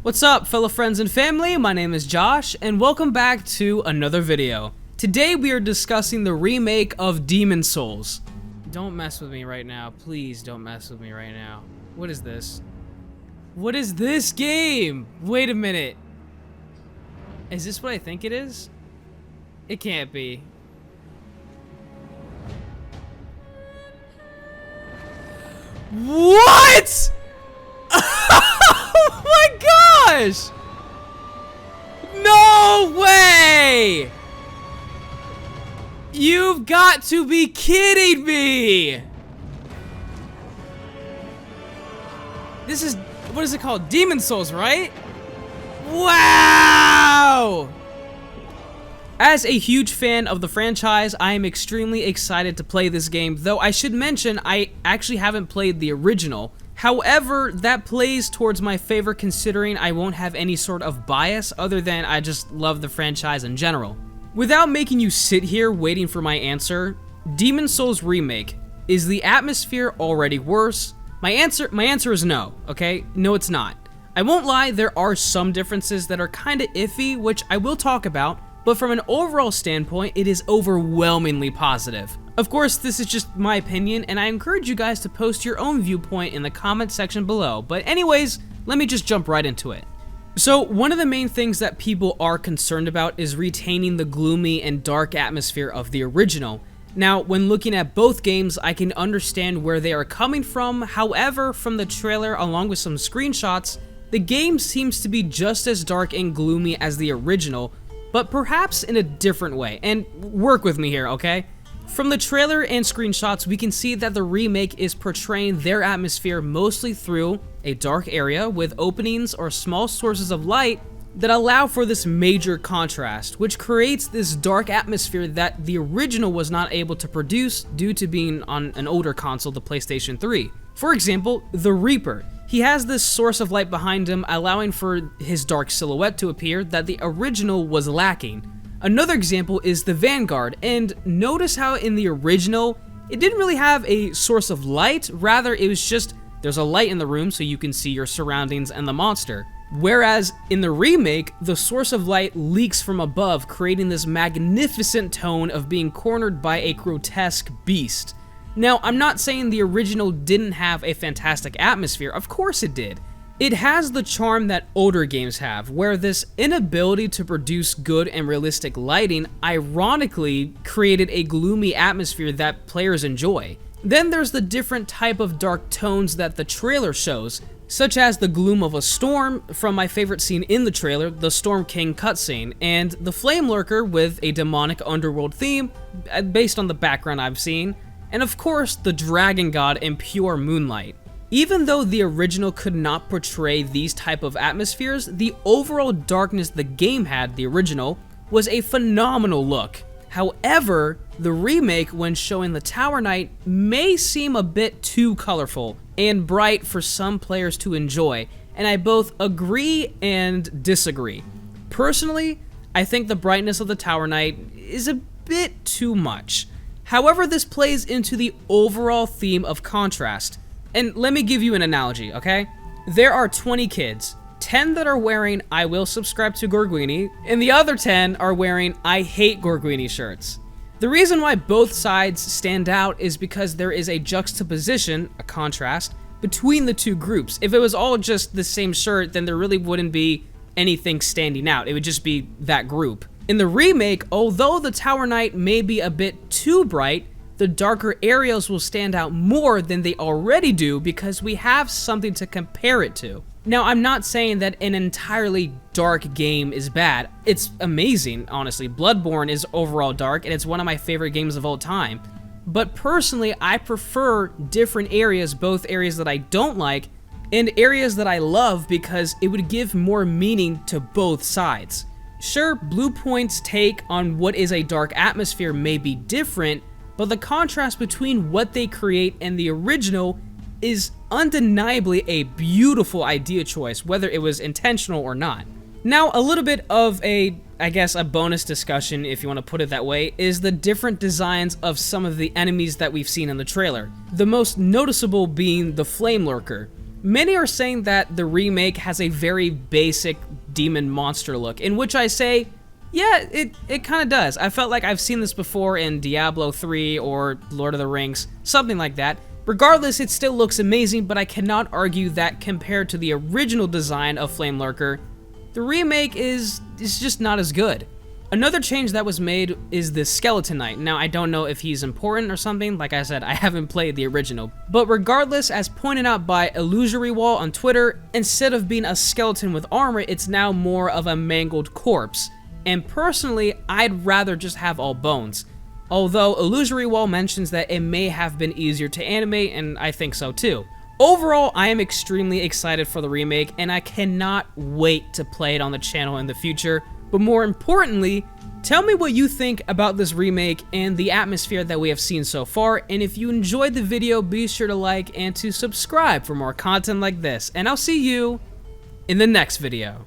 What's up, fellow friends and family? My name is Josh, and welcome back to another video. Today we are discussing the remake of Demon's Souls. Don't mess with me right now. Please don't mess with me right now. What is this? What is this game? Wait a minute. Is this what I think it is? It can't be. What? Oh my gosh! No way! You've got to be kidding me! This is, what is it called? Demon's Souls, right? Wow! As a huge fan of the franchise, I am extremely excited to play this game, though I should mention I actually haven't played the original. However, that plays towards my favor considering I won't have any sort of bias other than I just love the franchise in general. Without making you sit here waiting for my answer, Demon's Souls Remake, is the atmosphere already worse? My answer is no, okay? No, it's not. I won't lie, there are some differences that are kinda iffy, which I will talk about, but from an overall standpoint, it is overwhelmingly positive. Of course, this is just my opinion, and I encourage you guys to post your own viewpoint in the comment section below, but anyways, let me just jump right into it. So, one of the main things that people are concerned about is retaining the gloomy and dark atmosphere of the original. Now, when looking at both games, I can understand where they are coming from, however, from the trailer along with some screenshots, the game seems to be just as dark and gloomy as the original, but perhaps in a different way, and work with me here, okay? From the trailer and screenshots, we can see that the remake is portraying their atmosphere mostly through a dark area with openings or small sources of light that allow for this major contrast, which creates this dark atmosphere that the original was not able to produce due to being on an older console, the PlayStation 3. For example, the Reaper. He has this source of light behind him, allowing for his dark silhouette to appear that the original was lacking. Another example is the Vanguard, and notice how in the original, it didn't really have a source of light, rather it was just, there's a light in the room so you can see your surroundings and the monster. Whereas in the remake, the source of light leaks from above, creating this magnificent tone of being cornered by a grotesque beast. Now, I'm not saying the original didn't have a fantastic atmosphere, of course it did. It has the charm that older games have, where this inability to produce good and realistic lighting ironically created a gloomy atmosphere that players enjoy. Then there's the different type of dark tones that the trailer shows, such as the gloom of a storm from my favorite scene in the trailer, the Storm King cutscene, and the Flame Lurker with a demonic underworld theme, based on the background I've seen, and of course the Dragon God in pure moonlight. Even though the original could not portray these type of atmospheres, the overall darkness the game had, the original, was a phenomenal look. However, the remake, when showing the Tower Knight, may seem a bit too colorful and bright for some players to enjoy, and I both agree and disagree. Personally, I think the brightness of the Tower Knight is a bit too much. However, this plays into the overall theme of contrast. And let me give you an analogy, okay? There are 20 kids, 10 that are wearing I will subscribe to Gorguini, and the other 10 are wearing I hate Gorguini shirts. The reason why both sides stand out is because there is a juxtaposition, a contrast, between the two groups. If it was all just the same shirt, then there really wouldn't be anything standing out. It would just be that group. In the remake, although the Tower Knight may be a bit too bright, the darker areas will stand out more than they already do because we have something to compare it to. Now, I'm not saying that an entirely dark game is bad. It's amazing, honestly. Bloodborne is overall dark, and it's one of my favorite games of all time. But personally, I prefer different areas, both areas that I don't like and areas that I love because it would give more meaning to both sides. Sure, Bluepoint's take on what is a dark atmosphere may be different, but the contrast between what they create and the original is undeniably a beautiful idea choice, whether it was intentional or not. Now, a little bit of a I guess a bonus discussion, if you want to put it that way, is the different designs of some of the enemies that we've seen in the trailer. The most noticeable being the Flame Lurker. Many are saying that the remake has a very basic demon monster look, in which I say, yeah, it kind of does. I felt like I've seen this before in Diablo 3 or Lord of the Rings, something like that. Regardless, it still looks amazing, but I cannot argue that compared to the original design of Flame Lurker, the remake is just not as good. Another change that was made is the Skeleton Knight. Now, I don't know if he's important or something. Like I said, I haven't played the original. But regardless, as pointed out by Illusory Wall on Twitter, instead of being a skeleton with armor, it's now more of a mangled corpse. And personally, I'd rather just have all bones. Although Illusory Wall mentions that it may have been easier to animate, and I think so too. Overall, I am extremely excited for the remake, and I cannot wait to play it on the channel in the future. But more importantly, tell me what you think about this remake and the atmosphere that we have seen so far, and if you enjoyed the video, be sure to like and to subscribe for more content like this, and I'll see you in the next video.